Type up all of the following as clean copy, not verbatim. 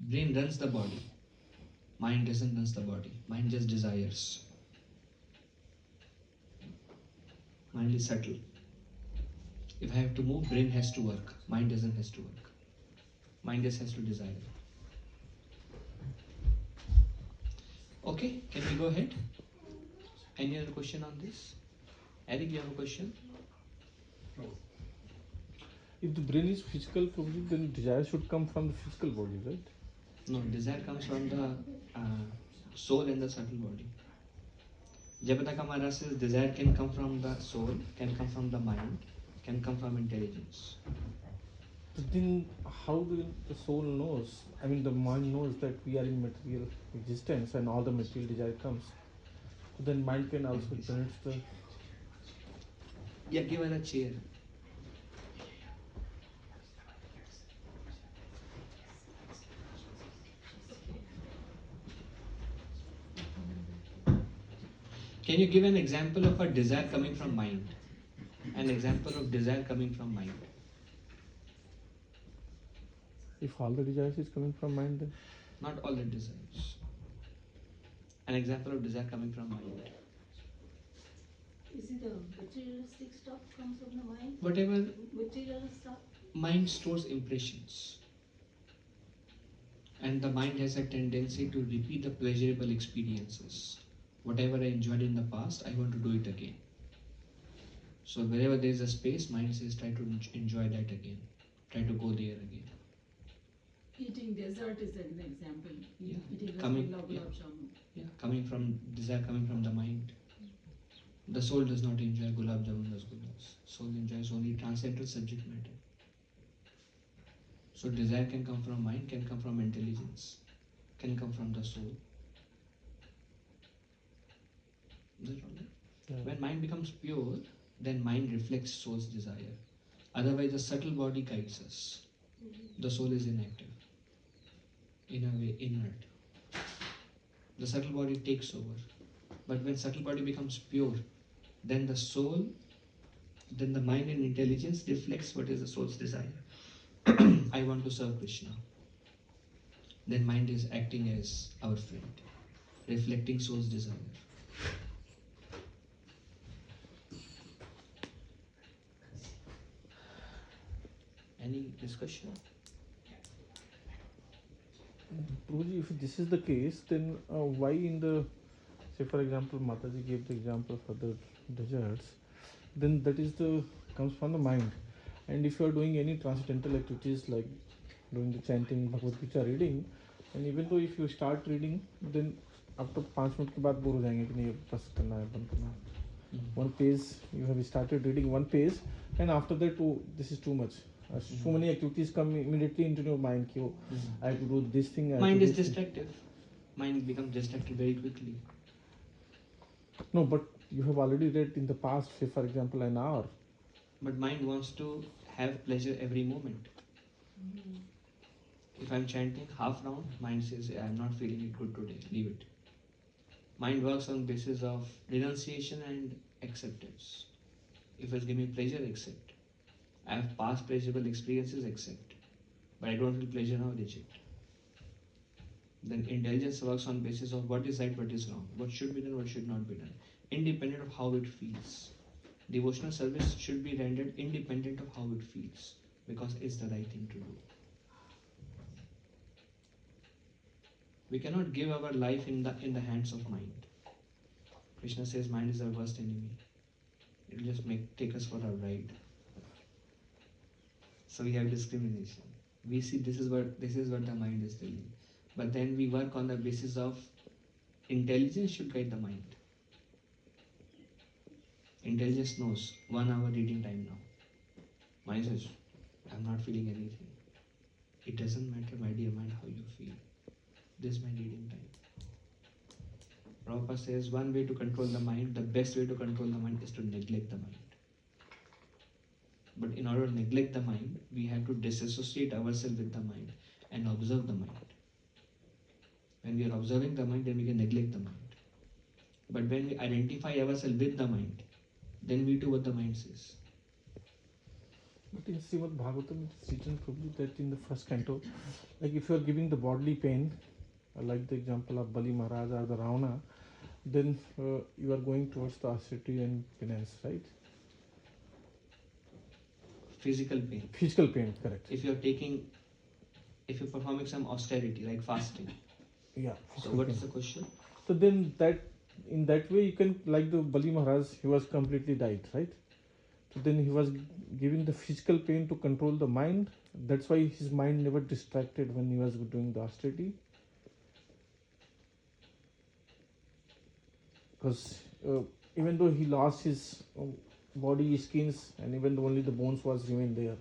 Brain runs the body. Mind doesn't run the body. Mind just desires. Mind is subtle. If I have to move, brain has to work. Mind doesn't has to work. Mind just has to desire. Okay, can we go ahead? Any other question on this? Eric, you have a question? If the brain is physical, probably then desire should come from the physical body, right? No, desire comes from the soul and the subtle body. जब तक हमारा से desire can come from the soul, can come from the mind, can come from intelligence. But then how the soul knows, I mean the mind knows that we are in material existence and all the material desire comes. So then mind can also penetrate the... Yeah, give her a chair. Can you give an example of a desire coming from mind? An example of desire coming from mind. If all the desires is coming from mind, then? Not all the desires. An example of desire coming from mind. Is it the materialistic stuff comes from the mind? Whatever. Material stuff? Mind stores impressions. And the mind has a tendency to repeat the pleasurable experiences. Whatever I enjoyed in the past, I want to do it again. So wherever there is a space, mind says try to enjoy that again. Try to go there again. Eating dessert is an example. Yeah. Eating Coming from desire coming from the mind. The soul does not enjoy gulab jamun rasgullas. Soul enjoys only transcendental subject matter. So desire can come from mind, can come from intelligence, can come from the soul. Is that all right? Yeah. When mind becomes pure, then mind reflects soul's desire. Otherwise, the subtle body guides us. The soul is inactive. In a way, inert. The subtle body takes over. But when subtle body becomes pure, then the soul, then the mind and intelligence reflects what is the soul's desire. I want to serve Krishna. Then mind is acting as our friend, reflecting soul's desire. Any discussion? Prabhuji, if this is the case, then why in the, say for example, Mataji gave the example for the desserts, then that is the comes from the mind. And if you are doing any transcendental activities like doing the chanting, Bhagavad Gita reading, and even though if you start reading, then after 5 minutes के बाद bore हो जाएंगे कि नहीं बस करना है बंद करना है. One page you have started reading one page, and after that, oh, this is too much. So many activities come immediately into your mind. Ki, oh, I have to do this thing. Mind is distractive. Mind becomes distracted very quickly. No, but you have already read in the past, say for example, an hour. But mind wants to have pleasure every moment. If I'm chanting half round, mind says, I'm not feeling it good today, leave it. Mind works on basis of renunciation and acceptance. If it's giving me pleasure, accept. I have past pleasurable experiences, accept. But I don't feel pleasure now, reject. Then intelligence works on basis of what is right, what is wrong, what should be done, what should not be done, independent of how it feels. Devotional service should be rendered independent of how it feels, because it's the right thing to do. We cannot give our life in the hands of mind. Krishna says mind is our worst enemy. It will just take us for a ride. So we have discrimination. We see this is what the mind is telling. But then we work on the basis of intelligence should guide the mind. Intelligence knows 1 hour reading time now. Mind says, I'm not feeling anything. It doesn't matter, my dear mind, how you feel. This is my reading time. Prabhupada says one way to control the mind, the best way to control the mind is to neglect the mind. But in order to neglect the mind, we have to disassociate ourselves with the mind and observe the mind. When we are observing the mind, then we can neglect the mind. But when we identify ourselves with the mind, then we do what the mind says. But in Srimad Bhagavatam, it's written probably that in the first canto, like if you are giving the bodily pain, like the example of Bali Maharaj or the Ravana, then you are going towards the austerity and penance, right? Physical pain. Physical pain, correct. If you're performing some austerity like fasting. Yeah. So what is the question? So then that in that way you can, like the Bali Maharaj, he was completely died, right? So then he was giving the physical pain to control the mind. That's why his mind never distracted when he was doing the austerity. Because even though he lost his body, skins, and even though only the bones was remain there.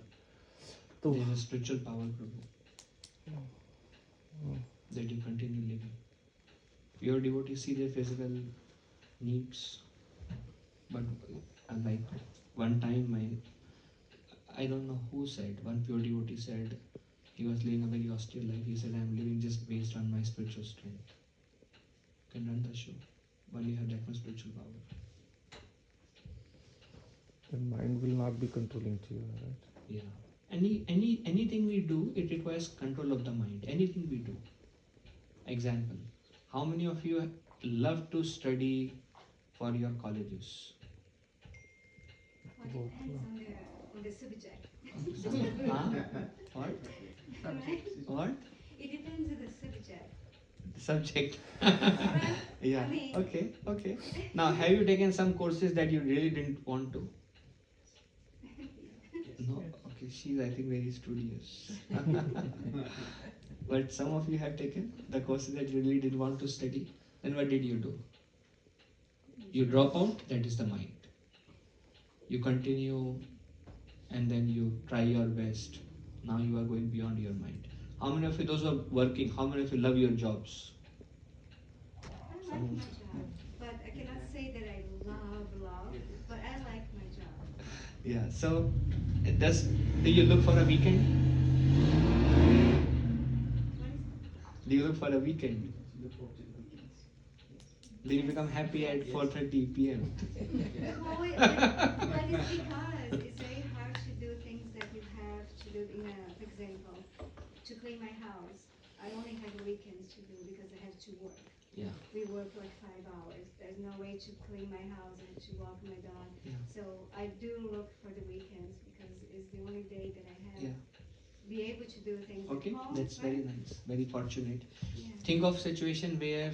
So There is a spiritual power, Prabhu, that you continue living. Pure devotees see their physical needs, but like one time I don't know who said, one pure devotee said, he was living a very austere life. He said, I am living just based on my spiritual strength. You can run the show when you have that much spiritual power. the mind will not be controlling to you, right? Yeah. Anything we do, it requires control of the mind. Anything we do. Example. How many of you love to study for your colleges? Well, it depends on the subject. Huh? What? Right? What? It depends on the subject. Subject. Right? Yeah. I mean- Okay. Now, have you taken some courses that you really didn't want to? No. Okay. She's, I think, very studious. But some of you have taken the courses that you really didn't want to study. Then what did you do? You drop out. That is the mind. You continue, and then you try your best. Now you are going beyond your mind. How many of you, those who are working, how many of you love your jobs? I like my job, but I cannot say that I love, but I like my job. Yeah. So, do you look for a weekend? What is Do you look for a weekend? Do you become happy at 4:30 p.m.? Well, but it's because it's very hard to do things that you have to do in a, for example, to clean my house. I only have weekends to do because I have to work. Yeah. We work like 5 hours. There's no way to clean my house and to walk my dog. Yeah. So I do look for the weekends because it's the only day that I have Yeah. be able to do things Okay. at home. That's right? very nice. Very fortunate. Yeah. Think of situation where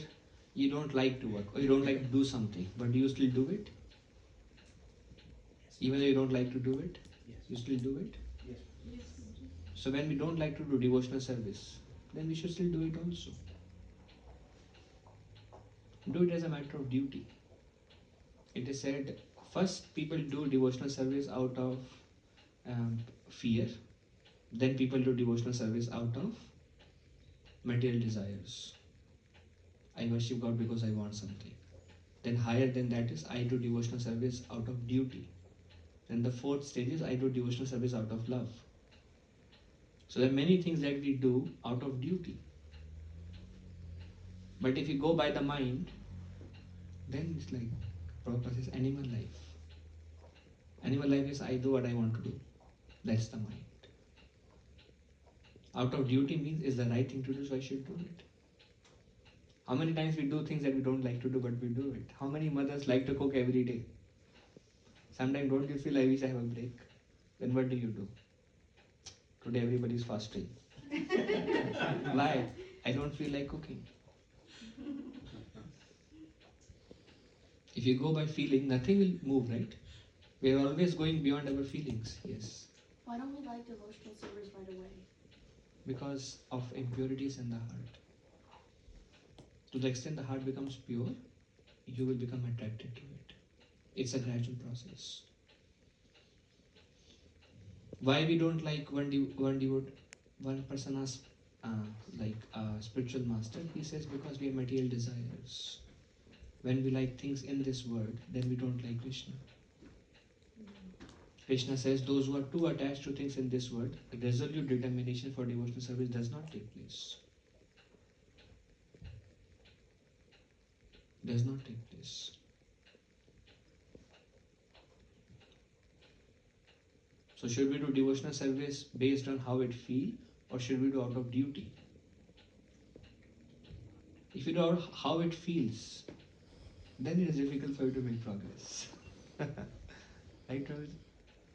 you don't like to work or you don't like to do something, but do you still do it? Even though you don't like to do it, you still do it? Yes. So when we don't like to do devotional service, then we should still do it also. Do it as a matter of duty. It is said, first people do devotional service out of fear, then people do devotional service out of material desires. I worship God because I want something. Then higher than that is I do devotional service out of duty. Then the fourth stage is I do devotional service out of love. So there are many things that we do out of duty. But if you go by the mind, then it's like Prabhupada says animal life. Animal life is I do what I want to do. That's the mind. Out of duty means is the right thing to do, so I should do it. How many times we do things that we don't like to do, but we do it? How many mothers like to cook every day? Sometimes don't you feel I wish I have a break? Then what do? Today everybody is fasting. Why? I don't feel like cooking. If you go by feeling, nothing will move, right? We are always going beyond our feelings. Yes. Why don't we like devotional service right away? Because of impurities in the heart. To the extent the heart becomes pure, you will become attracted to it. It's a gradual process. Why we don't like one person asked like a spiritual master, he says because we have material desires. When we like things in this world, then we don't like Krishna. Krishna says those who are too attached to things in this world, resolute determination for devotional service does not take place. Does not take place. So should we do devotional service based on how it feels, or should we do out of duty? If you do out how it feels, then it is difficult for you to make progress. Right, Ravi?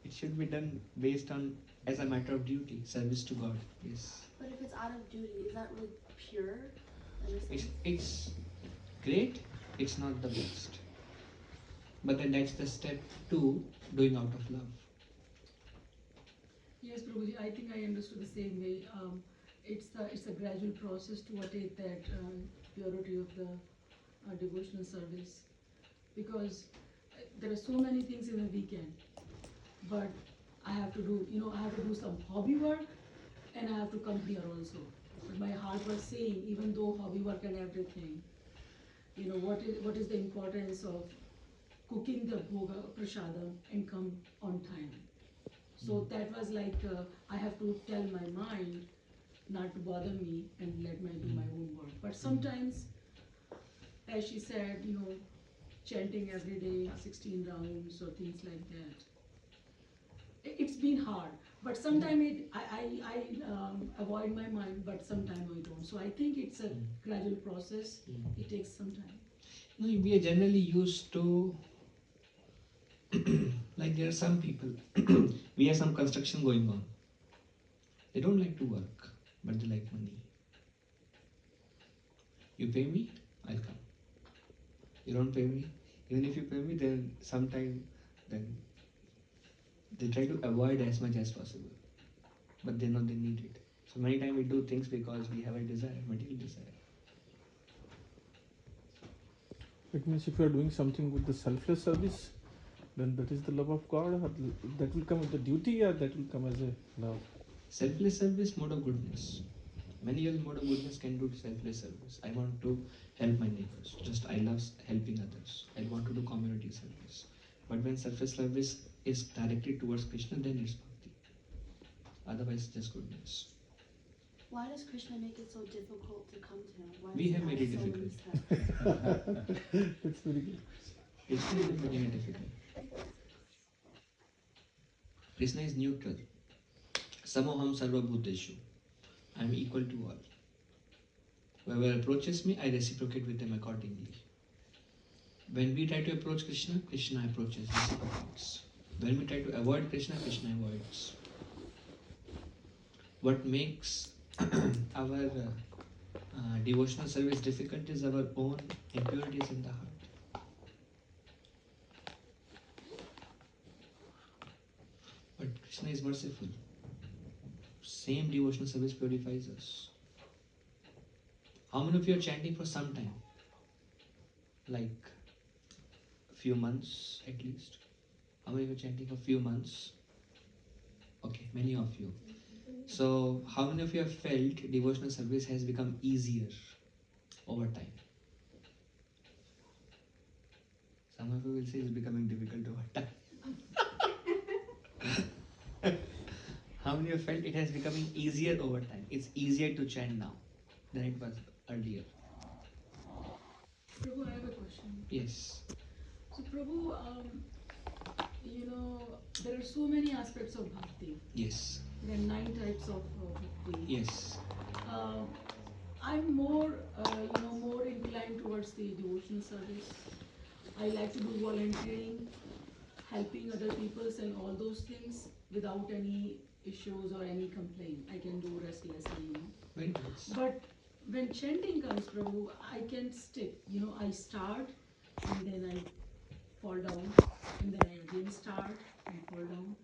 It should be done based on as a matter of duty, service to God. Yes. But if it's out of duty, is that really pure in a sense? It's great, it's not the best. But then that's the step to doing out of love. Yes, Prabhuji, I think I understood the same way. It's a gradual process to attain that purity of the devotional service, because there are so many things in a weekend, but I have to do, I have to do some hobby work, and I have to come here also. But my heart was saying, even though hobby work and everything, what is the importance of cooking the bhoga prasadam and come on time. So that was like I have to tell my mind not to bother me and let me do my own work. But sometimes, as she said, chanting every day 16 rounds or things like that. It's been hard, but sometimes I avoid my mind, but sometimes I don't. So I think it's a gradual process. It takes some time. No, we are generally used to like there are some people we have some construction going on. They don't like to work, but they like money. You pay me, I'll come. You don't pay me, even if you pay me, then sometime then they try to avoid as much as possible. But they know they need it. So many times we do things because we have a desire, material desire. It means if you are doing something with the selfless service, then that is the love of God, or that will come as a duty, or that will come as a love. Selfless service, mode of goodness. Many other mode of goodness can do selfless service. I want to help my neighbors. Just I love helping others. I want to do community service. But when selfless service is directed towards Krishna, then it's bhakti. Otherwise, just goodness. Why does Krishna make it so difficult to come to him? Why We does have he made it so many difficult. steps? That's very good. Krishna is making it difficult. Krishna is neutral. Samoham sarva bhuteshu. I am equal to all. Whoever approaches me, I reciprocate with them accordingly. When we try to approach Krishna, Krishna approaches, reciprocates. When we try to avoid Krishna, Krishna avoids. What makes our devotional service difficult is our own impurities in the heart. But Krishna is merciful. Same devotional service purifies us. How many of you are chanting for some time? Like a few months at least? How many of you are chanting for a few months? Okay, many of you. So, how many of you have felt devotional service has become easier over time? Some of you will say it's becoming difficult over time. How many of you felt it has becoming easier over time? It's easier to chant now than it was earlier. Prabhu, I have a question. Yes. So Prabhu, there are so many aspects of bhakti. Yes. There are 9 types of bhakti. Yes. I'm more inclined towards the devotional service. I like to do volunteering, helping other peoples and all those things without any issues or any complaint. I can do restlessly. Very nice. But when chanting comes, Prabhu, I can stick. I start and then I fall down, and then I again start and fall down.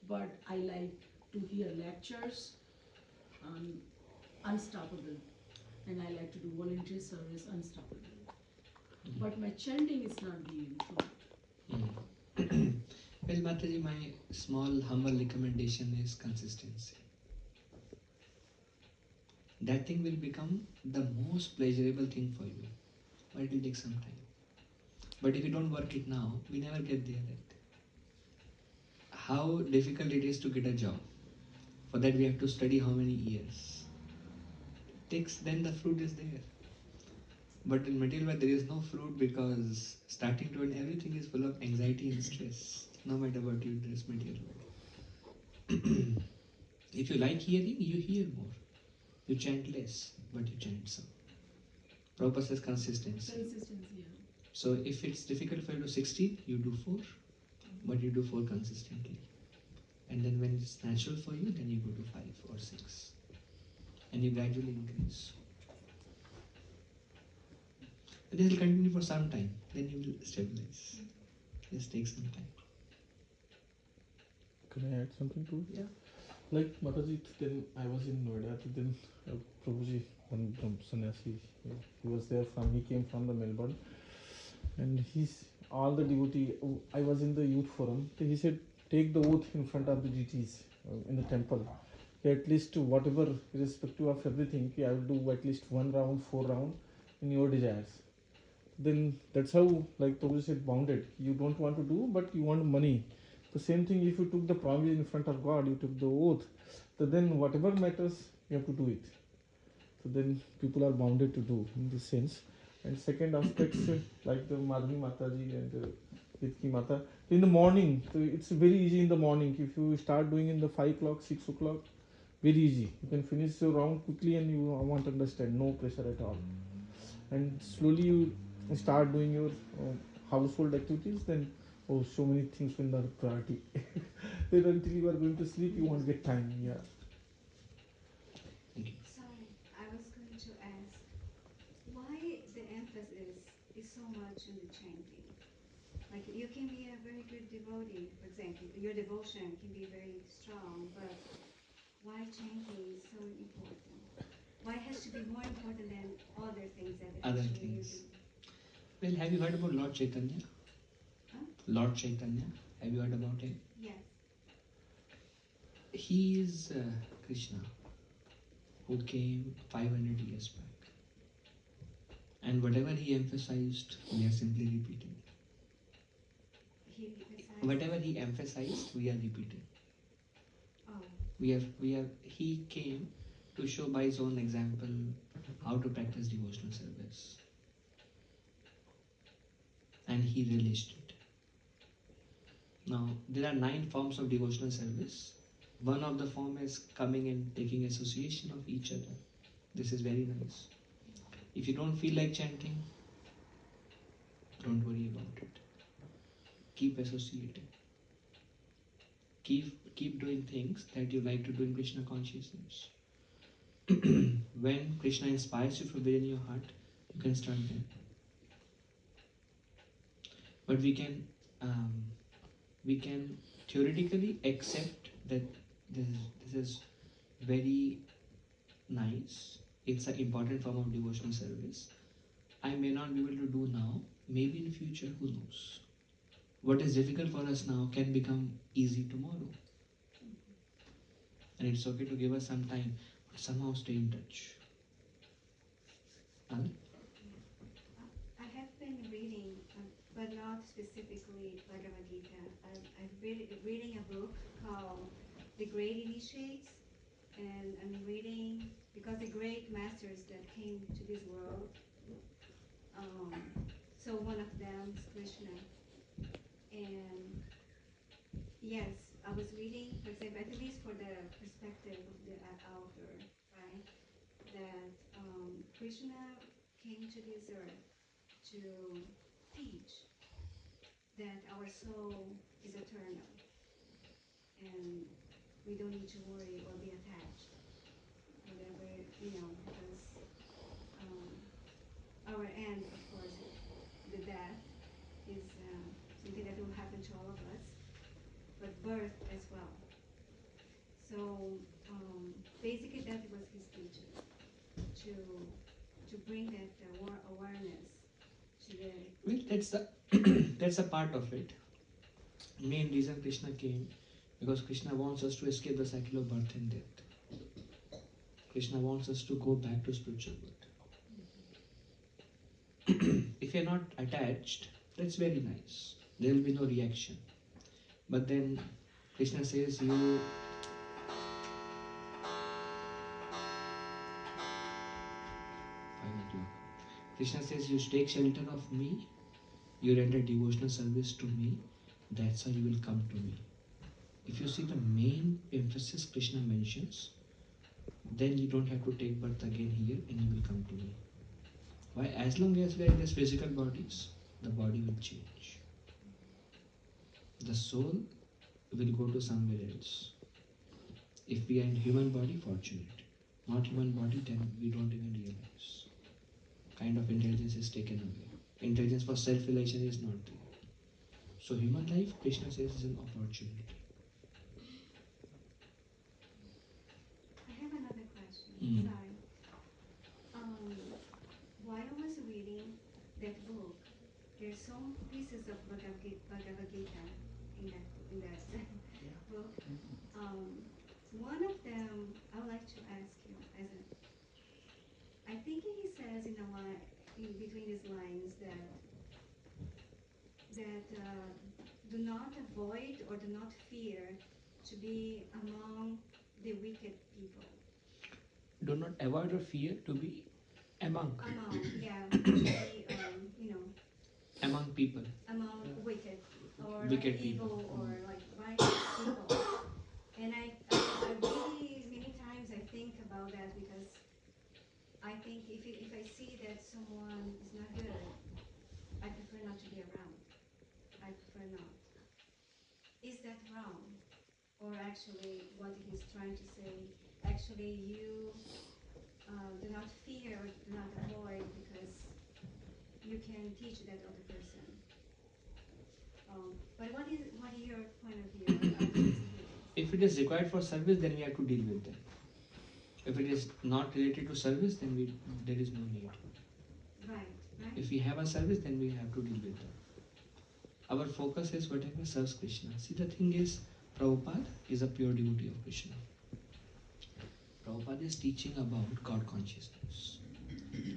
But I like to hear lectures on unstoppable, and I like to do volunteer service unstoppable. But my chanting is not being through. Well, Mataji, my small humble recommendation is consistency. That thing will become the most pleasurable thing for you, but it will take some time. But if you don't work it now, we never get there. Right? How difficult it is to get a job. For that we have to study how many years. It takes, then the fruit is there. But in material world there is no fruit because starting to earn everything is full of anxiety and stress. No matter what you do, this material world. If you like hearing, you hear more. You chant less, but you chant some. Prabhupada says consistency. Consistency, yeah. So if it's difficult for you to do 16, you do 4, but you do 4 consistently. And then when it's natural for you, then you go to 5 or 6. And you gradually increase. This will continue for some time, then you will stabilize. Just take some time. Can I add something to it? Yeah. Like Mataji, then I was in Noida, then Prabhuji, one sannyasi, he was there he came from the Melbourne, and he's all the devotee. I was in the youth forum. He said, take the oath in front of the deities in the temple. At least whatever, irrespective of everything, I will do at least 1 round, 4 round in your desires. Then that's how, like Prabhuji said, bounded. You don't want to do, but you want money. The same thing, if you took the promise in front of God, you took the oath, so then whatever matters, you have to do it. So then people are bounded to do in this sense. And second aspects, like the Madhuri Mataji and the Hitki Mata, in the morning, so it's very easy in the morning. If you start doing in the 5 o'clock, 6 o'clock, very easy. You can finish your round quickly and you won't understand, no pressure at all. And slowly you start doing your household activities, then so many things will not priority. Then until you are going to sleep, you won't get time. Yeah. Sorry, I was going to ask, why the emphasis is so much on the chanting? Like, you can be a very good devotee, for example, your devotion can be very strong, but why chanting is so important? Why it has to be more important than other things that Other actually you things. do? Well, have you heard about Lord Chaitanya? Huh? Lord Chaitanya, have you heard about him? Yes. He is Krishna, who came 500 years back. And whatever he emphasized, we are simply repeating. Whatever he emphasized, we are repeating. Oh. He came to show by his own example how to practice devotional service. And he relished it. Now, there are 9 forms of devotional service. One of the form is coming and taking association of each other. This is very nice. If you don't feel like chanting, don't worry about it. Keep associating. Keep doing things that you like to do in Krishna consciousness. When Krishna inspires you from within your heart, you can start them. But we can theoretically accept that this is very nice. It's an important form of devotional service. I may not be able to do now. Maybe in future, who knows? What is difficult for us now can become easy tomorrow. And it's okay to give us some time, but somehow stay in touch. Anand? I have been reading, but not specifically Bhagavad Gita. I've been reading a book called The Great Initiates, and I'm reading because the great masters that came to this world. So one of them is Krishna, and yes, I was reading, for example, at least for the perspective of the author, right? That Krishna came to this earth to teach that our soul is eternal and we don't need to worry or be attached, whatever, because our end, of course, the death is something that will happen to all of us, but birth as well. So basically that was his teaching, to bring that awareness to the... Well, that's a part of it. Main reason Krishna came, because Krishna wants us to escape the cycle of birth and death. Krishna wants us to go back to spiritual birth. If you're not attached, that's very nice. There will be no reaction. But then Krishna says you... Krishna says you take shelter of me, you render devotional service to me, that's how you will come to me. If you see the main emphasis Krishna mentions, then you don't have to take birth again here and you will come to me. Why? As long as we are in this physical bodies, the body will change. The soul will go to somewhere else. If we are in human body, fortunate. Not human body, then we don't even realize. Kind of intelligence is taken away. Intelligence for self-realization is not there. So human life, Krishna says, is an opportunity. I have another question. Mm. Sorry. While I was reading that book, there's some pieces of Bhagavad Gita in that book. One of them I would like to ask you I think he says in between his lines that do not avoid or do not fear to be among the wicked people. Do not avoid or fear to be among To be, among people. among wicked or Wicked like people. evil or like violent people. And I really many times I think about that because I think if I see that someone is not good, I prefer not to be around. I prefer not. Is that wrong? Or actually what he's trying to say, actually you do not fear or do not avoid because you can teach that other person. But what is your point of view? If it is required for service, then we have to deal with them. If it is not related to service, then there is no need. Right. If we have a service, then we have to deal with them. Our focus is whatever serves Krishna. See, the thing is, Prabhupada is a pure devotee of Krishna. Prabhupada is teaching about God consciousness.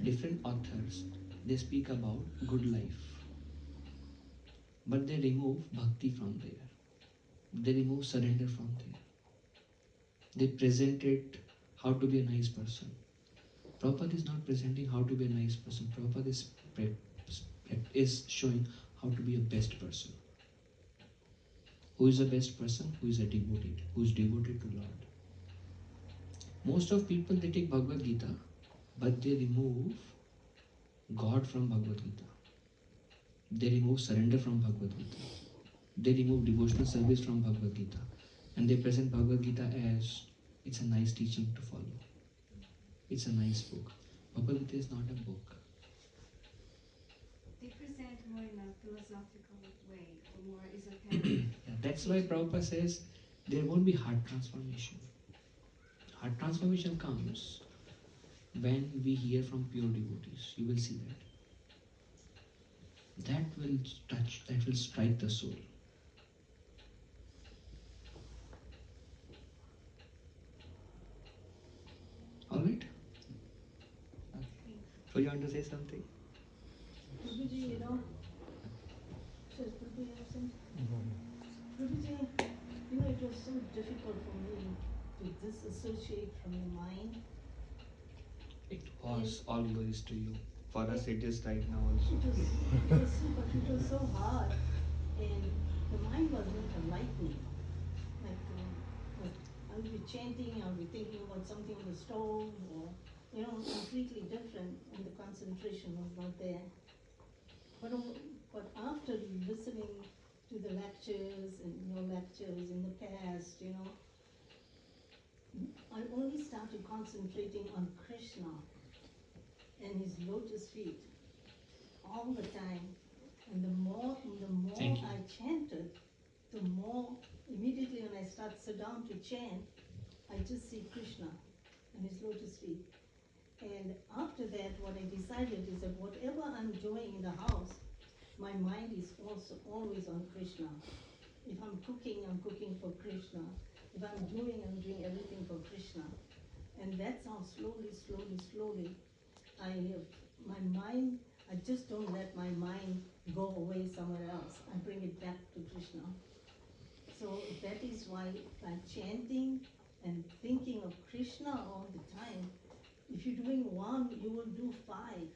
Different authors, they speak about good life. But they remove bhakti from there. They remove surrender from there. They presented how to be a nice person. Prabhupada is not presenting how to be a nice person. Prabhupada is showing how to be a best person. Who is a best person? Who is a devotee? Who is devoted to Lord? Most of people, they take Bhagavad Gita, but they remove God from Bhagavad Gita. They remove surrender from Bhagavad Gita. They remove devotional service from Bhagavad Gita. And they present Bhagavad Gita as it's a nice teaching to follow. It's a nice book. Bhagavad Gita is not a book. They present more in a philosophical way or more esoteric. Yeah, that's why Prabhupada says there won't be heart transformation. Heart transformation comes when we hear from pure devotees. You will see that. That will touch, that will strike the soul. Alright? So you want to say something? Prabhuji, says Prabhuji, you have something? Prabhuji, it was so difficult for me to disassociate from the mind. It was all glories to you. For us it is right now also. It was so hard, and the mind was not like me. Like I would be chanting, I would be thinking about something on the stove, or completely different, and the concentration was not there. But after listening to the lectures and your lectures in the past, I only started concentrating on Krishna and his lotus feet all the time. And the more I chanted, the more immediately when I sit down to chant, I just see Krishna and his lotus feet. And after that, what I decided is that whatever I'm doing in the house, my mind is also always on Krishna. If I'm cooking for Krishna. If I'm doing everything for Krishna. And that's how slowly, my mind, I just don't let my mind go away somewhere else. I bring it back to Krishna. So that is why by chanting and thinking of Krishna all the time, if you're doing one, you will do five.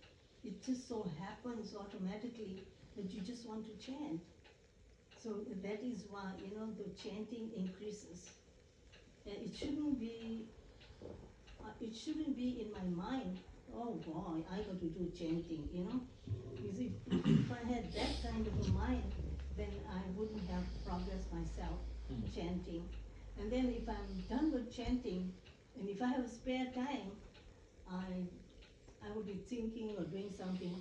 It just so happens automatically that you just want to chant. So that is why, the chanting increases. And it shouldn't be in my mind, oh boy, I got to do chanting. Because if I had that kind of a mind, then I wouldn't have progressed myself chanting. And then if I'm done with chanting, and if I have spare time, I would be thinking or doing something.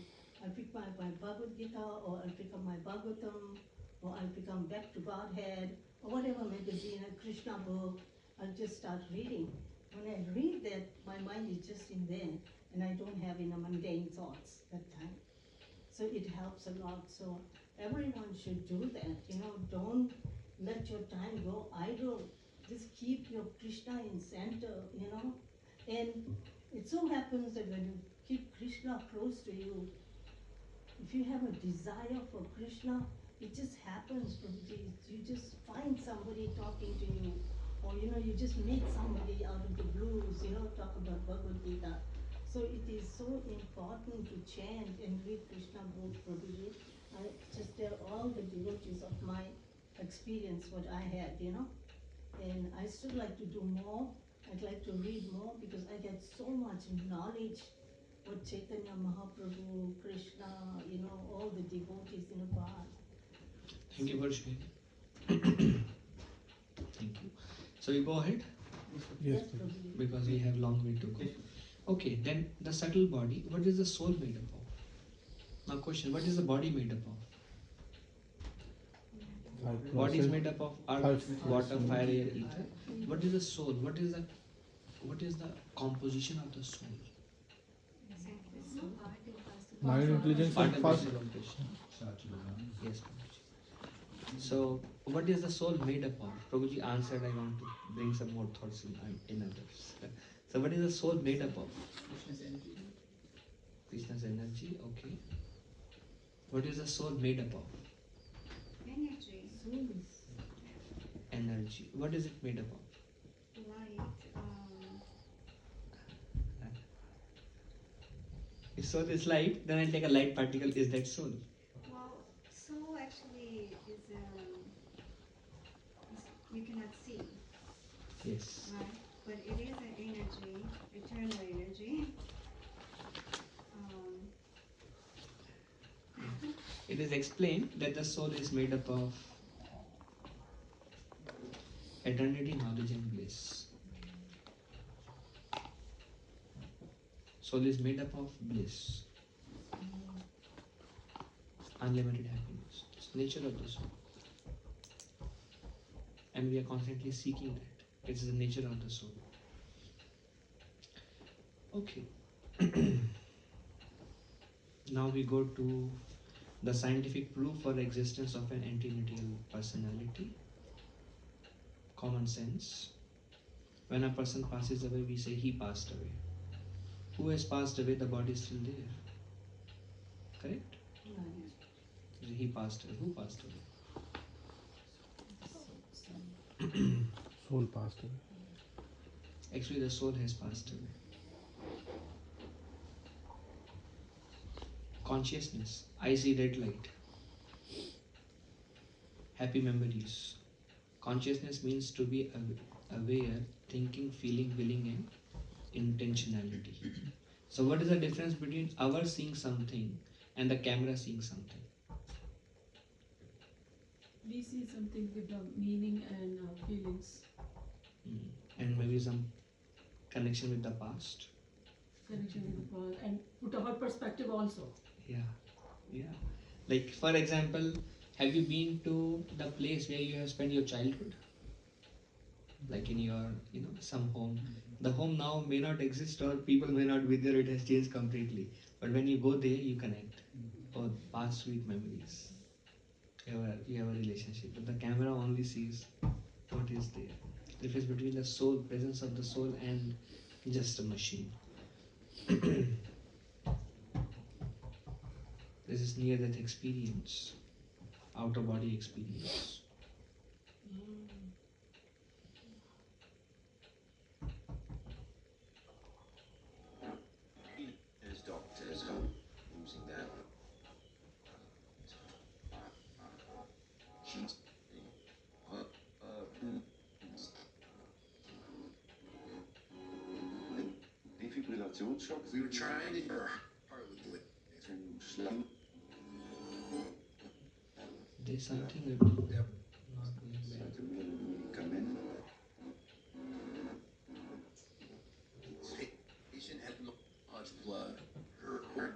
I'll pick my Bhagavad Gita, or I'll pick up my Bhagavatam, or I'll become Back to Godhead, or whatever magazine, a Krishna book. I'll just start reading. When I read that, my mind is just in there, and I don't have any mundane thoughts that time. So it helps a lot. So everyone should do that. Don't let your time go idle. Just keep your Krishna in center. And it so happens that when you keep Krishna close to you, if you have a desire for Krishna, it just happens. You just find somebody talking to you, or you just meet somebody out of the blues, talk about Bhagavad Gita. So it is so important to chant and read Krishna books, Prabhuji. I just tell all the devotees of my experience what I had, and I still like to do more. I'd like to read more because I get so much knowledge what Chaitanya Mahaprabhu, Krishna, all the devotees in the past. Thank you for sharing. Thank you. So we go ahead Yes, please. Prabhuji. because we have long way to go. Okay, then the subtle body. What is the soul made up of? Now question: what is the body made up of? Body is made up of earth, water, fire, air, ether. What is the soul? What is the composition of the soul? Mind, intelligence, and Part fast. of Yes, Prabhuji. So, what is the soul made up of? Prabhuji answered. I want to bring some more thoughts in others. So, what is the soul made up of? Krishna's energy. Okay. What is the soul made up of? Energy, Soul is Energy. What is it made up of? light, If soul is light, then I take a light particle. Is that soul? well, soul actually is, you cannot see, Yes. right? But it is an energy, eternal energy. It is explained that the soul is made up of eternity, knowledge, and bliss. Soul is made up of bliss, unlimited happiness. It's the nature of the soul. And we are constantly seeking that. It's the nature of the soul. Okay. Now we go to the scientific proof for the existence of an antinatal personality. Common sense. When a person passes away, we say he passed away. Who has passed away? The body is still there. Correct? right. He passed away. Who passed away? Soul passed away. Actually, the soul has passed away. Consciousness. I see red light. Happy memories. Consciousness means to be aware, thinking, feeling, willing, and intentionality. So, what is the difference between our seeing something and the camera seeing something? We see something with the meaning and feelings, And maybe some connection with the past. connection with the past, and put our perspective also. Yeah. Like, for example, have you been to the place where you have spent your childhood? Like in your, some home. The home now may not exist or people may not be there, it has changed completely. But when you go there, you connect. Oh, past sweet memories. You have a relationship. But the camera only sees what is there. The difference between the soul, presence of the soul, and just a machine. This is near death experience, outer body experience. As doctors using that sheets We were trying to partly do it. There's something that not going well. Come in. Patient had much blood. Her.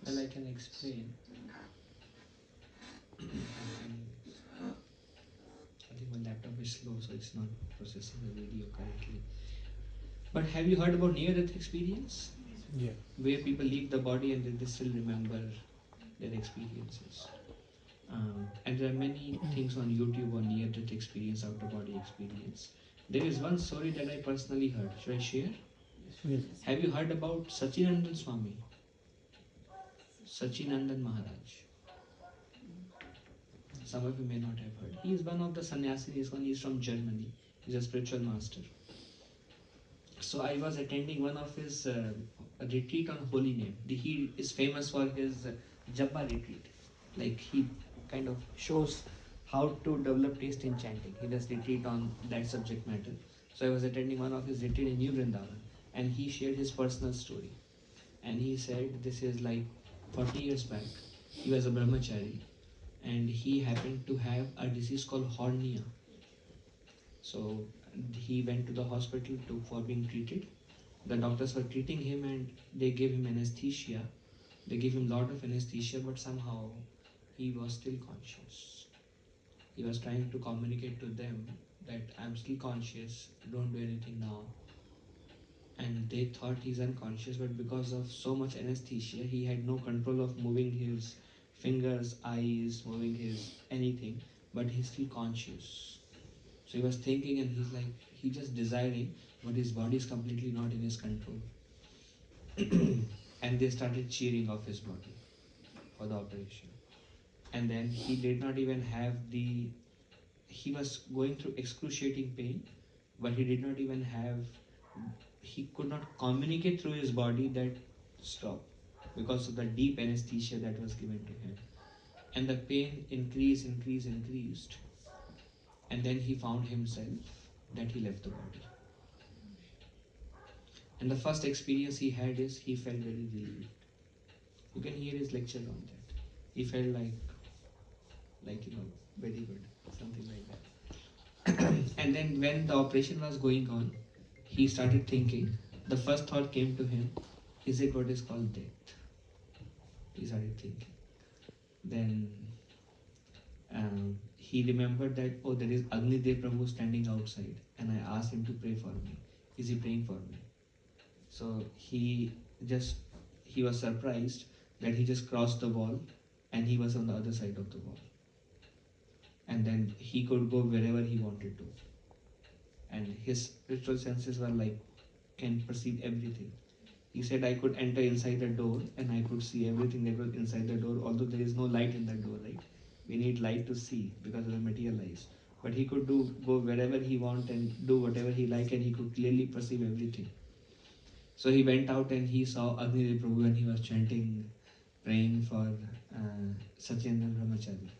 Well, I can explain. I think my laptop is slow, so it's not processing the video correctly. But have you heard about near-death experience? Yeah. Where people leave the body and they still remember their experiences. And there are many things on YouTube on near-death experience, out-of-body experience. There is one story that I personally heard. Should I share? Yes. Have you heard about Sachinandan Swami? Sachinandan Maharaj. Some of you may not have heard. He is one of the sannyasis. He is from Germany. He is a spiritual master. So I was attending one of his retreat on holy name. He is famous for his Japa retreat. Like he kind of shows how to develop taste in chanting. He does retreat on that subject matter. So I was attending one of his retreat in New Vrindavan, and he shared his personal story. And he said this is like 40 years back. He was a brahmachari, and he happened to have a disease called hornea. So he went to the hospital for being treated. The doctors were treating him and they gave him anesthesia. They gave him a lot of anesthesia, but somehow he was still conscious. He was trying to communicate to them that I'm still conscious, don't do anything now. And they thought he's unconscious, but because of so much anesthesia, he had no control of moving his fingers, eyes, moving his anything, but he's still conscious. So he was thinking and he's like, he's just desiring, but his body is completely not in his control. And they started cheering off his body for the operation. And then he did not even have he was going through excruciating pain, but he did not even have, he could not communicate through his body that stop because of the deep anesthesia that was given to him. And the pain increased. And then he found himself that he left the body. And the first experience he had is he felt very relieved. You can hear his lecture on that. He felt like very good, something like that. And then when the operation was going on, he started thinking. The first thought came to him, is it what is called death? He started thinking. Then he remembered that, oh, there is Agnidev Prabhu standing outside, and I asked him to pray for me. Is he praying for me? So he was surprised that he just crossed the wall and he was on the other side of the wall. And then he could go wherever he wanted to. And his spiritual senses were like, can perceive everything. He said, I could enter inside the door and I could see everything that was inside the door, although there is no light in the door, right? We need light to see because of the material eyes. But he could go wherever he want and do whatever he like, and he could clearly perceive everything. So he went out and he saw Agnidev Prabhu and he was chanting, praying for Satyananda Brahmachari.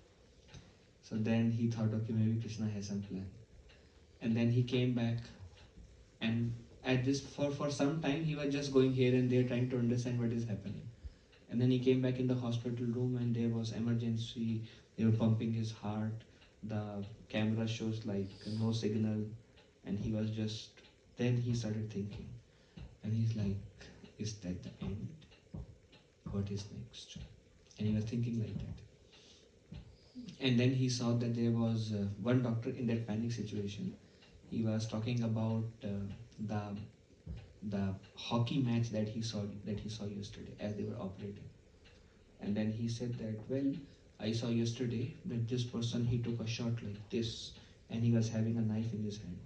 So then he thought, okay, maybe Krishna has some plan. And then he came back, and at this for some time he was just going here and there trying to understand what is happening. And then he came back in the hospital room and there was emergency. They were pumping his heart. The camera shows like no signal, and he was just. Then he started thinking, and he's like, "Is that the end? What is next?" And he was thinking like that. And then he saw that there was one doctor in that panic situation. He was talking about the hockey match that he saw yesterday as they were operating. And then he said that, well, I saw yesterday that this person, he took a shot like this and he was having a knife in his hand.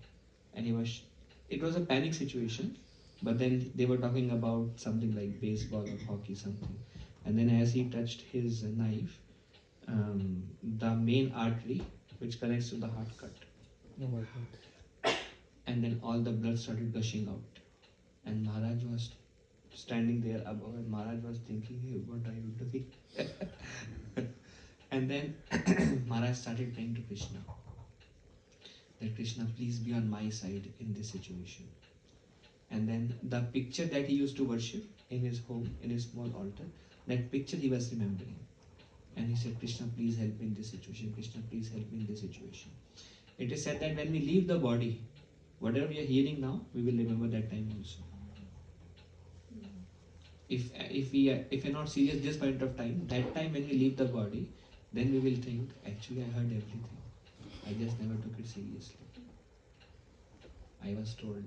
And it was a panic situation, but then they were talking about something like baseball or hockey, something. And then as he touched his knife, the main artery which connects to the heart cut. Oh my God. And then all the blood started gushing out. And Maharaj was standing there above, and Maharaj was thinking, hey, what are you doing? started praying to Krishna. That Krishna, please be on my side in this situation. And then the picture that he used to worship in his home, in his small altar, that picture he was remembering. And he said, Krishna, please help me in this situation. Krishna, please help me in this situation. It is said that when we leave the body, whatever we are hearing now, we will remember that time also. If we are not serious this point of time, that time when we leave the body, then we will think, actually I heard everything. I just never took it seriously. I was told,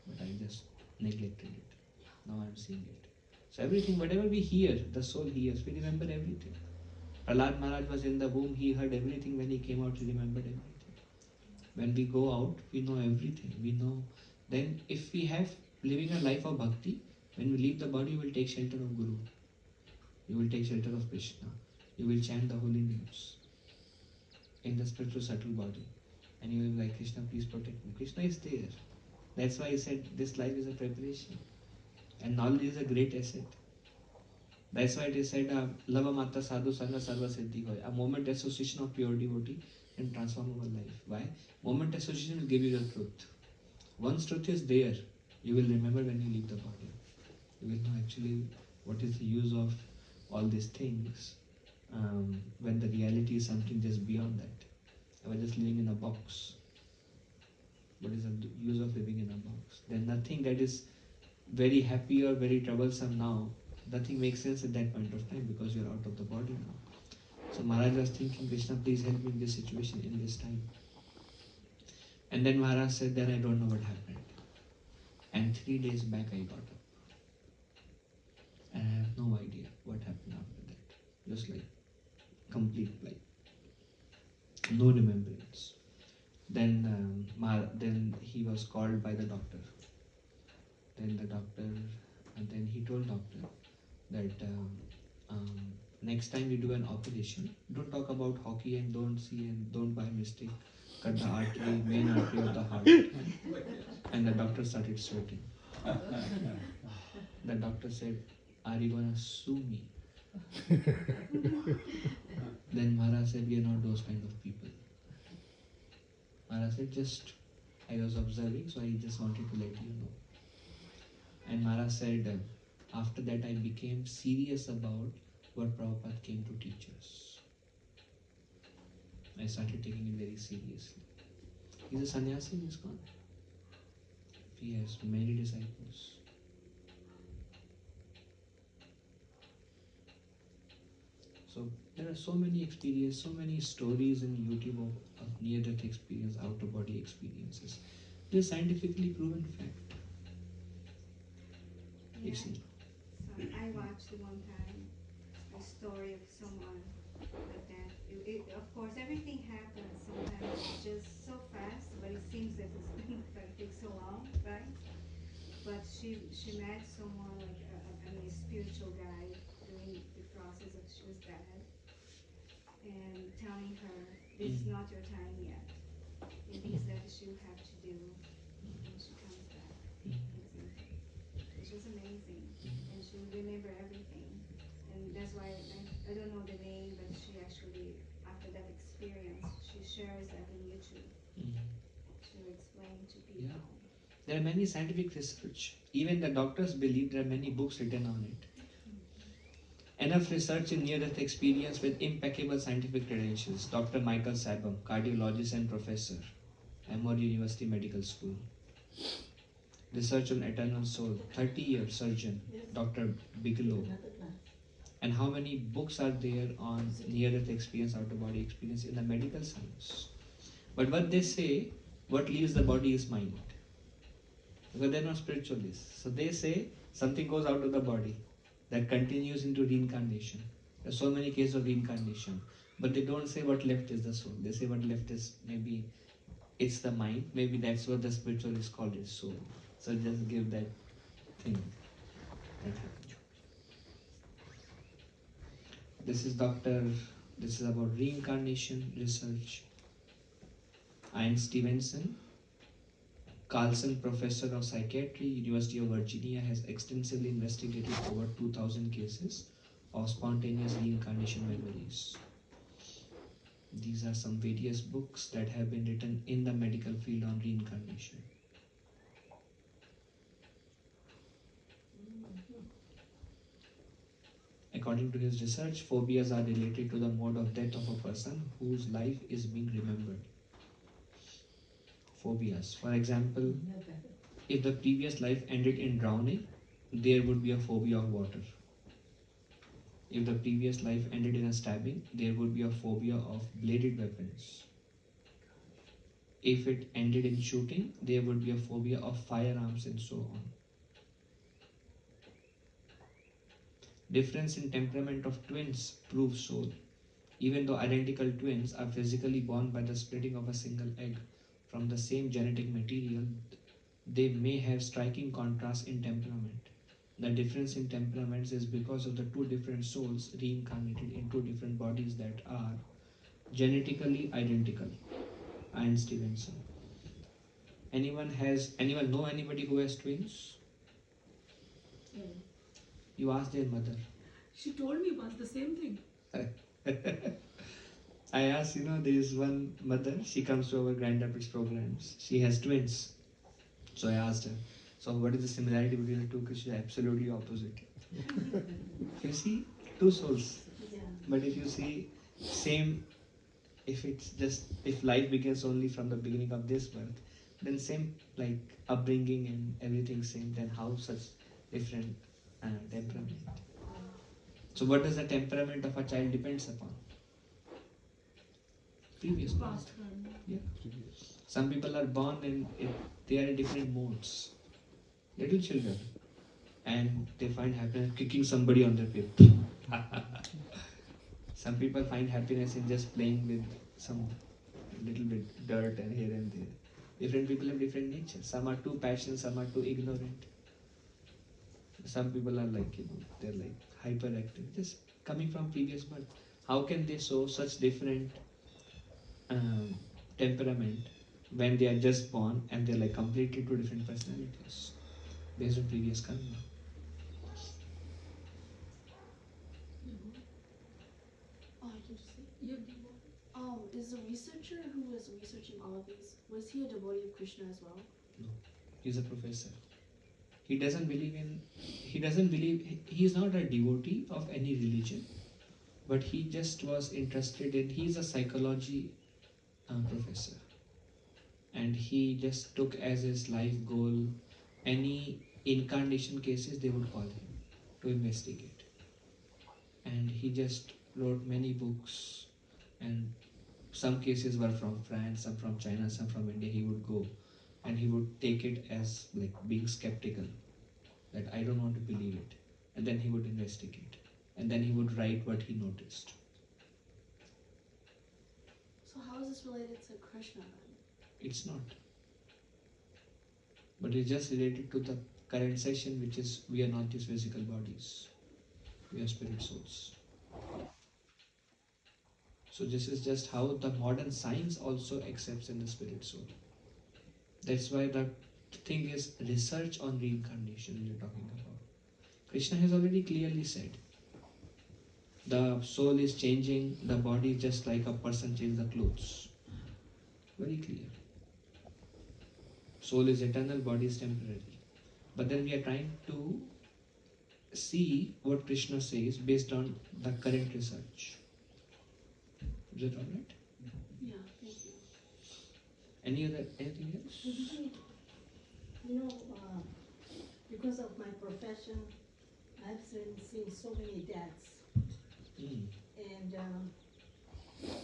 but I just neglected it. Now I am seeing it. So everything, whatever we hear, the soul hears, we remember everything. Prahlad Maharaj was in the womb, he heard everything. When he came out, he remembered everything. When we go out, we know everything. We know. Then if we have living a life of bhakti, when we leave the body, you will take shelter of Guru. You will take shelter of Krishna. You will chant the holy names in the spiritual subtle body. And you will be like, Krishna, please protect me. Krishna is there. That's why he said this life is a preparation. And knowledge is a great asset. That's why it is said, Lava Mata Sadhu Sangha Sarva Siddhi Hoy. A moment association of pure devotee can transform our life. Why? Moment association will give you the truth. Once truth is there, you will remember when you leave the body. You will know actually what is the use of all these things when the reality is something just beyond that. I was just living in a box. What is the use of living in a box? There's nothing that is very happy or very troublesome now. Nothing makes sense at that point of time because you're out of the body now. So Maharaj was thinking, Krishna, please help me in this situation, in this time. And then Maharaj said, then I don't know what happened. And 3 days back I got up. And I have no idea what happened after that. Just like complete like no remembrance. Then then he was called by the doctor. Then he told doctor that next time you do an operation, don't talk about hockey and don't see and don't by mistake cut the artery, main artery of the heart. And the doctor started sweating. The doctor said, are you gonna sue me? Then Maharaj said, we are not those kind of people. Maharaj said, just I was observing, so I just wanted to let you know. And Maharaj said, after that I became serious about what Prabhupada came to teach us. I started taking it very seriously. He's a sannyasi in ISKCON. He has many disciples. So there are so many experiences, so many stories in YouTube of near-death experience, out-of-body experiences. This is scientifically proven fact. Yeah. It's, So I watched one time a story of someone like that. Of course, everything happens. Sometimes it's just so fast, but it seems that it's been like take so long, right? But she met someone like a spiritual guide during the process of she was dead, and telling her this is not your time yet. And things that she'll have to do when she comes back. Which was amazing, and she would remember everything. And that's why I don't know the name, but she actually, after that experience, she shares that in YouTube to explain to people. Yeah. There are many scientific research. Even the doctors believe there are many books written on it. Enough research in near-death experience with impeccable scientific credentials. Dr. Michael Sabom, cardiologist and professor, Emory University Medical School. Research on eternal soul, 30-year surgeon, Dr. Bigelow. And how many books are there on near-death experience, out-of-body experience in the medical science? But what they say, what leaves the body is mind. Because they're not spiritualists. So they say something goes out of the body that continues into reincarnation. There are so many cases of reincarnation. But they don't say what left is the soul. They say what left is maybe it's the mind. Maybe that's what the spiritualists call it, soul. So just give that thing that happened. This is about reincarnation research. Ian Stevenson, Carlson Professor of Psychiatry, University of Virginia, has extensively investigated over 2,000 cases of spontaneous reincarnation memories. These are some various books that have been written in the medical field on reincarnation. According to his research, phobias are related to the mode of death of a person whose life is being remembered. Phobias. For example, if the previous life ended in drowning, there would be a phobia of water. If the previous life ended in a stabbing, there would be a phobia of bladed weapons. If it ended in shooting, there would be a phobia of firearms and so on. Difference in temperament of twins proves soul. Even though identical twins are physically born by the splitting of a single egg from the same genetic material, they may have striking contrast in temperament. The difference in temperaments is because of the two different souls reincarnated in two different bodies that are genetically identical. Ian Stevenson. Anyone know anybody who has twins? Yeah. You ask their mother. She told me once the same thing. I asked, there is one mother, she comes to our Grand Rapids programs. She has twins. So I asked her, so what is the similarity between the two? Because she's absolutely opposite. You see, two souls. Yeah. But if you see same, if life begins only from the beginning of this birth, then same like upbringing and everything same, then how such different temperament? So what does the temperament of a child depends upon? Previous birth. Past karma. Yeah. Some people are born and they are in different modes. Little children. And they find happiness kicking somebody on their pip. Some people find happiness in just playing with some little bit dirt and here and there. Different people have different nature. Some are too passionate, some are too ignorant. Some people are like, they're like hyperactive. Just coming from previous birth. How can they show such different temperament when they are just born and they're like completely two different personalities based on previous karma? Oh, I can just say. Yeah. Is the researcher who was researching all of these, was he a devotee of Krishna as well? He's a professor. He is not a devotee of any religion, but he just was interested in, he's a psychology professor. And he just took as his life goal any incarnation cases they would call him to investigate. And he just wrote many books, and some cases were from France, some from China, some from India. He would go and he would take it as like being skeptical, that I don't want to believe it. And then he would investigate. And then he would write what he noticed. So how is this related to Krishna then? It's not. But it's just related to the current session, which is we are not these physical bodies. We are spirit souls. So this is just how the modern science also accepts in the spirit soul. That's why the thing is research on reincarnation we are talking about. Krishna has already clearly said, the soul is changing, the body is just like a person changes the clothes. Very clear. Soul is eternal, body is temporary. But then we are trying to see what Krishna says based on the current research. Is that alright? Yeah, thank you. Anything else? You know, because of my profession, I've seen so many deaths. And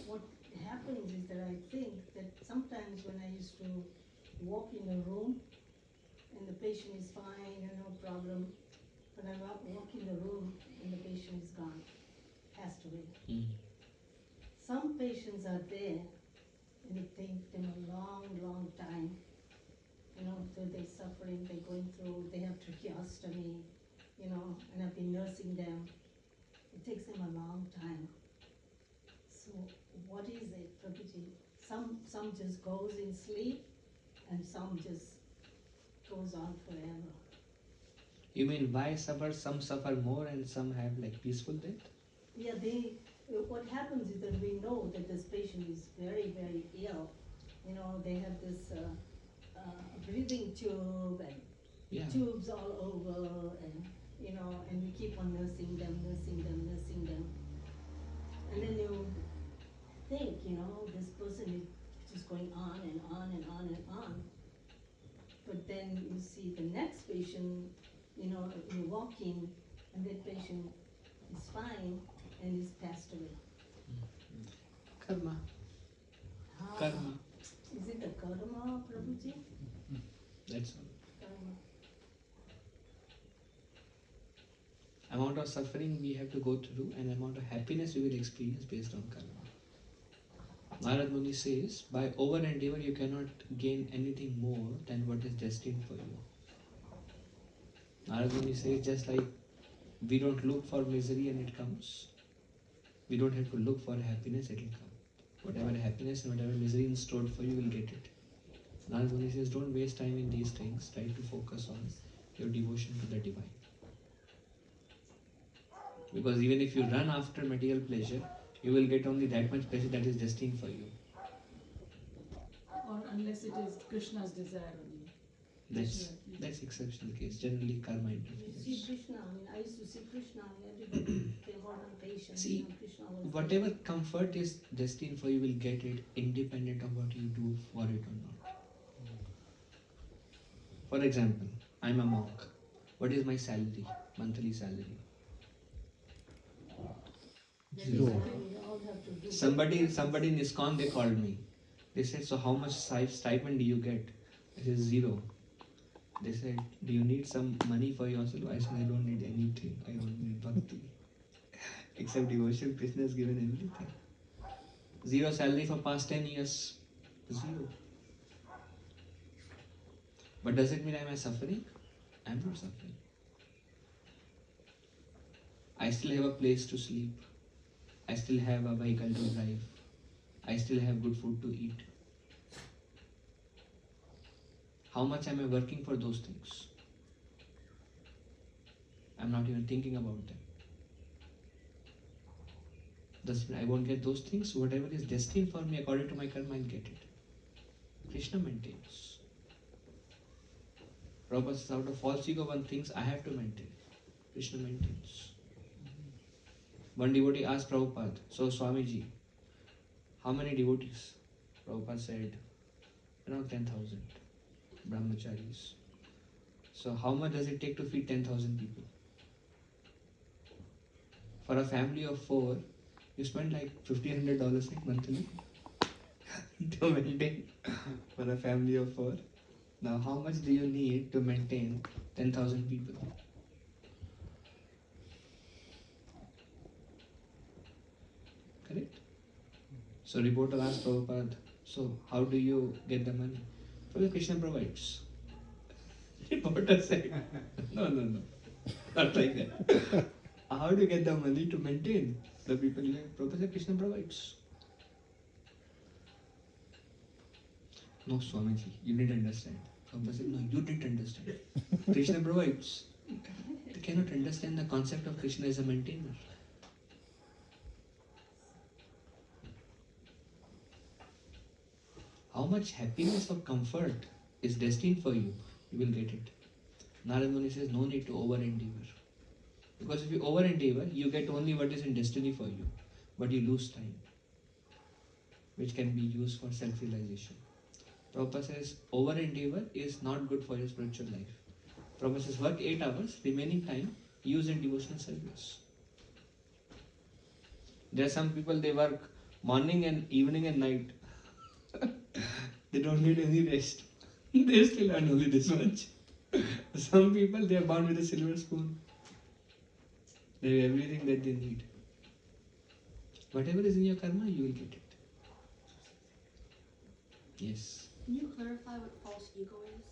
what happens is that I think that sometimes when I used to walk in a room and the patient is fine, no problem, but I walk in the room and the patient is gone, passed away. Some patients are there and it takes them a long time. So they're suffering, they're going through, they have tracheostomy, and I've been nursing them. It takes them a long time. So what is it, Prabhuji? Some just goes in sleep and some just goes on forever. You mean why suffer? Some suffer more and some have like peaceful death? Yeah, what happens is that we know that this patient is very, very ill. You know, they have this breathing tube and Yeah. tubes all over, and you know, and we keep on nursing them, nursing them, nursing them. And then you think, you know, this person is just going on and on and on and on. But then you see the next patient, you know, you walk in and that patient is fine and is passed away. Karma. How? Karma. Is it the karma, Prabhuji? That's all. Karma. Amount of suffering we have to go through and amount of happiness we will experience based on karma. Narad Muni says, by over endeavor you cannot gain anything more than what is destined for you. Narad Muni says, just like we don't look for misery and it comes, we don't have to look for happiness, it will come. Whatever happiness and whatever misery is stored for you, will get it. Narad Muni says, don't waste time in these things, try to focus on your devotion to the divine. Because even if you run after material pleasure, you will get only that much pleasure that is destined for you. Or unless it is Krishna's desire only. That's exceptional case. Generally, karma You see interferes. Krishna, I mean, I used to see Krishna, and everybody came out on patient. See, you know, Krishna was Whatever comfort is destined for you, will get it independent of what you do for it or not. For example, I'm a monk. What is my salary? Monthly salary? Zero. We all have to do Somebody in ISKCON, they called me. They said, so how much stipend do you get? I said, 0. They said, do you need some money for yourself? I said, I don't need anything. I don't need bhakti. Except devotion, Krishna has given everything. 0 salary for past 10 years. 0. But does it mean I am suffering? I am not suffering. I still have a place to sleep. I still have a vehicle to drive. I still have good food to eat. How much am I working for those things? I'm not even thinking about them. Thus, I won't get those things. Whatever is destined for me according to my karma, I'll get it. Krishna maintains. Prabhupada says, out of false ego, one thinks I have to maintain. Krishna maintains. One devotee asked Prabhupada, so Swamiji, how many devotees? Prabhupada said, around 10,000 brahmacharis. So how much does it take to feed 10,000 people? For a family of 4, you spend like $1,500 like monthly to maintain for a family of 4. Now how much do you need to maintain 10,000 people? Correct? So reporter asked Prabhupada, so how do you get the money? Prabhupada, Krishna provides. Reporter said, no, not like that. How do you get the money to maintain the people you have? Prabhupada said, Krishna provides. No, Swamiji, you didn't understand. Prabhupada said, no, you didn't understand. Krishna provides. They cannot understand the concept of Krishna as a maintainer. How much happiness or comfort is destined for you, you will get it. Narad Muni says, no need to over endeavor. Because if you over endeavor, you get only what is in destiny for you, but you lose time, which can be used for self-realization. Prabhupada says, over endeavor is not good for your spiritual life. Prabhupada says, work 8 hours, remaining time, use in devotional service. There are some people, they work morning and evening and night. They don't need any rest. They still earn only this much. Some people, they are born with a silver spoon. They have everything that they need. Whatever is in your karma, you will get it. Yes. Can you clarify what false ego is?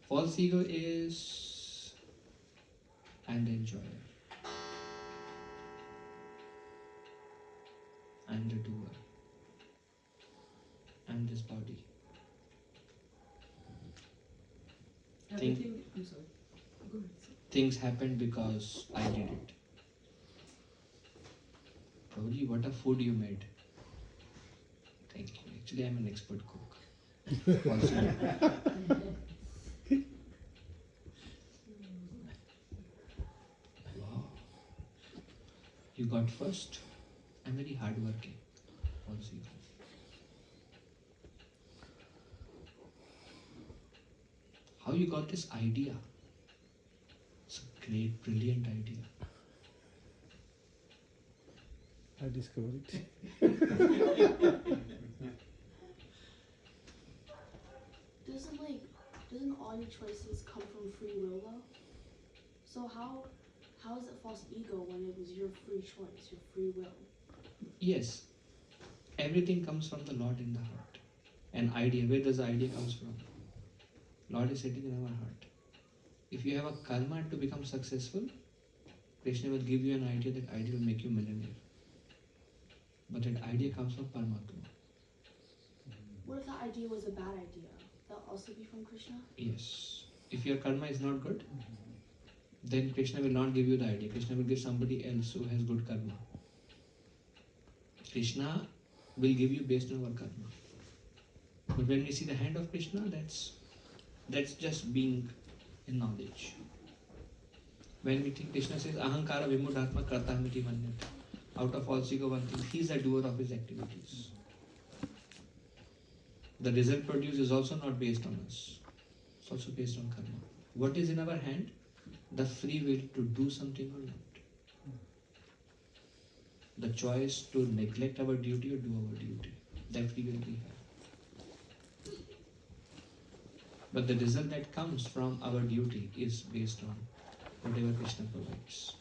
False ego is I'm the enjoyer. I'm the doer. I'm this body. Everything, I'm sorry. Go ahead. Sir. Things happened because I did it. Prabhuji, what a food you made. Thank you. Actually, I'm an expert cook. Also. Wow. You got first. I'm very hardworking. Also. How you got this idea? It's a great, brilliant idea. I discovered it. Doesn't all your choices come from free will though? So how is it false ego when it was your free choice, your free will? Yes. Everything comes from the Lord in the heart. An idea, where does the idea comes from? Lord is sitting in our heart. If you have a karma to become successful, Krishna will give you an idea, that idea will make you millionaire. But that idea comes from Paramatma. What if that idea was a bad idea? That also be from Krishna? Yes. If your karma is not good, then Krishna will not give you the idea. Krishna will give somebody else who has good karma. Krishna will give you based on our karma. But when we see the hand of Krishna, that's just being in knowledge. When we think Krishna says, Ahankara vimudhatma kartamiti manyate. Out of all ego one thing, he is the doer of his activities. The result produced is also not based on us. It's also based on karma. What is in our hand? The free will to do something or not. The choice to neglect our duty or do our duty. That free will we have. But the result that comes from our duty is based on whatever Krishna provides.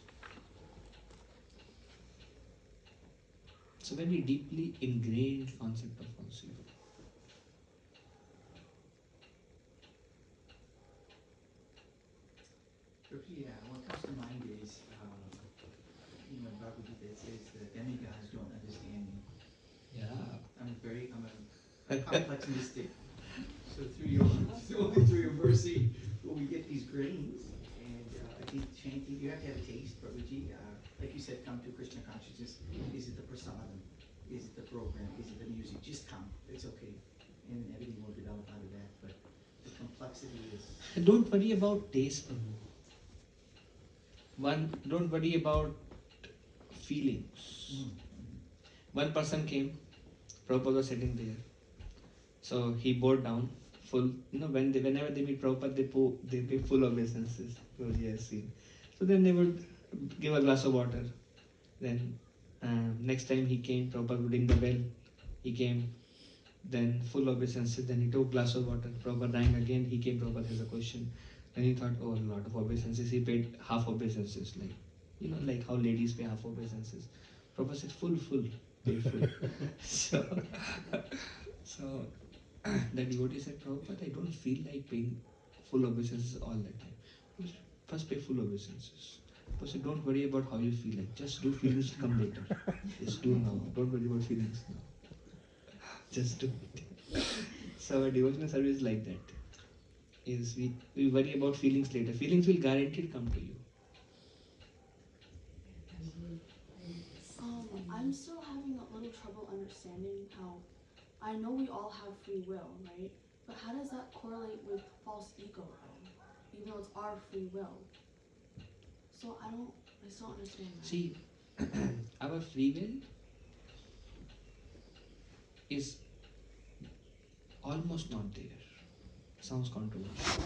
It's a very deeply ingrained concept of false ego. What comes to mind is, Bhagavad Gita says the demigods don't understand me. Yeah. I'm a complex mystic. So only through your mercy will we get these grains. And I think chanting, you have to have a taste, Prabhuji. Like you said, come to Krishna consciousness. Is it the prasadam? Is it the program? Is it the music? Just come. It's okay. And everything will develop out of that. But the complexity is... Don't worry about taste, Prabhu. Don't worry about feelings. One person came, Prabhupada was sitting there. So he bowed down, full. Whenever they meet Prabhupada, they pay full obeisances. He has seen. So then they would give a glass of water. Then next time he came, Prabhupada would ring the bell. He came. Then full obeisances. Then he took a glass of water. Prabhupada rang again. He came. Prabhupada has a question. Then he thought, oh, a lot of obeisances. He paid half obeisances, like how ladies pay half obeisances. Prabhupada said, full, paid full. so the devotee said, Prabhupada, I don't feel like paying full obeisances all the time. First pay full obeisances. Prabhupada said, don't worry about how you feel like. Just do, feelings come later. Just do now. Don't worry about feelings now. Just do it. So our devotional service is like that. We worry about feelings later. Feelings will guaranteed come to you. I'm still having a little trouble understanding how I know we all have free will, right? But how does that correlate with false ego though? Even though it's our free will. So I still don't understand that. See, our free will is almost not there. Sounds controversial.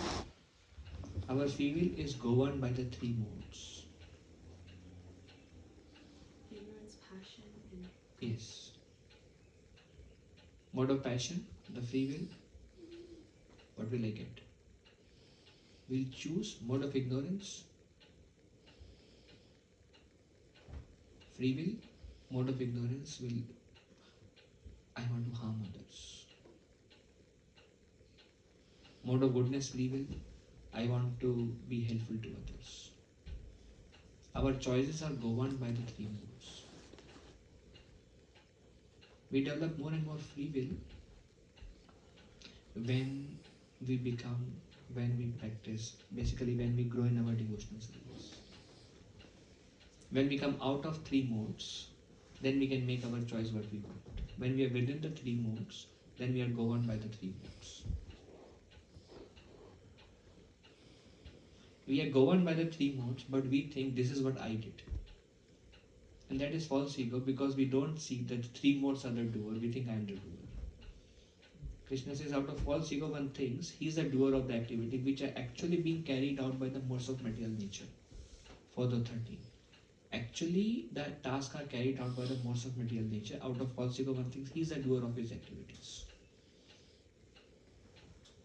Our free will is governed by the three modes. Ignorance, passion, and... Yes. Mode of passion, the free will. What will I get? We'll choose mode of ignorance. Free will, mode of ignorance will, I want to harm others. Mode of goodness, free will, I want to be helpful to others. Our choices are governed by the three modes. We develop more and more free will when we practice, basically when we grow in our devotional service. When we come out of three modes, then we can make our choice what we want. When we are within the three modes, then we are governed by the three modes. We are governed by the three modes, but we think this is what I did. And that is false ego, because we don't see that three modes are the doer, we think I am the doer. Krishna says out of false ego one thinks he is the doer of the activity which are actually being carried out by the modes of material nature for the 13. Actually, the tasks are carried out by the modes of material nature. Out of false ego one thinks he is the doer of his activities.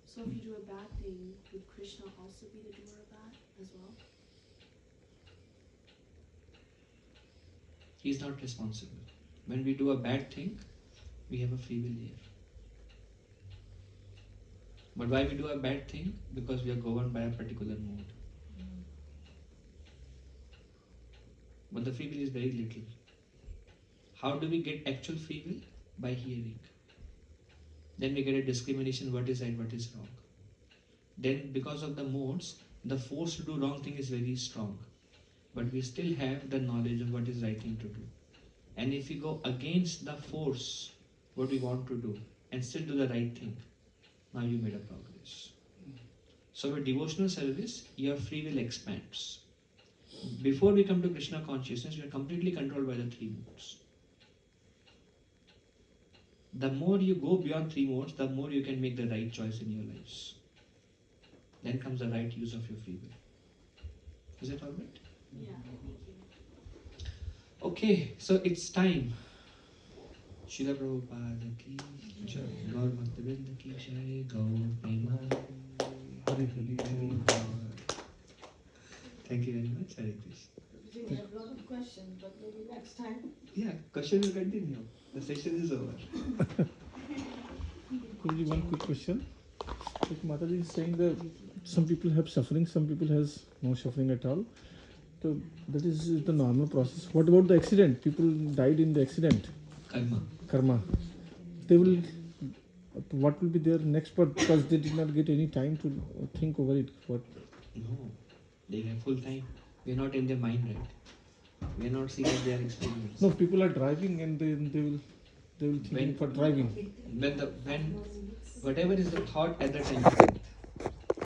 So if you do a bad thing, would Krishna also be the doer of that as well? He is not responsible. When we do a bad thing, we have a free will here. But why we do a bad thing? Because we are governed by a particular mode. But the free will is very little. How do we get actual free will? By hearing. Then we get a discrimination, what is right, what is wrong. Then because of the modes, the force to do wrong thing is very strong. But we still have the knowledge of what is right thing to do. And if we go against the force, what we want to do, and still do the right thing, now you made a progress. So with devotional service, your free will expands. Before we come to Krishna consciousness, we are completely controlled by the three modes. The more you go beyond three modes, the more you can make the right choice in your lives. Then comes the right use of your free will. Is that alright? Yeah, thank you. Okay, so it's time. Srila Prabhupada ki jai, Gaur Bhaktivinoda ki jai, Gaur Premanand. Hari Hari Bol. Thank you very much. Hare Krishna. We have a lot of questions, but maybe next time. Yeah, question will continue. The session is over. Guruji, one quick question. Like Mataji is saying that some people have suffering, some people has no suffering at all. So that is the normal process. What about the accident? People died in the accident. Karma. They will. What will be their next part? Because they did not get any time to think over it. What? No, they have full time. We are not in their mind, right? We are not seeing that they are experiencing. No, people are driving and they will thinking for driving. When whatever is the thought at the time,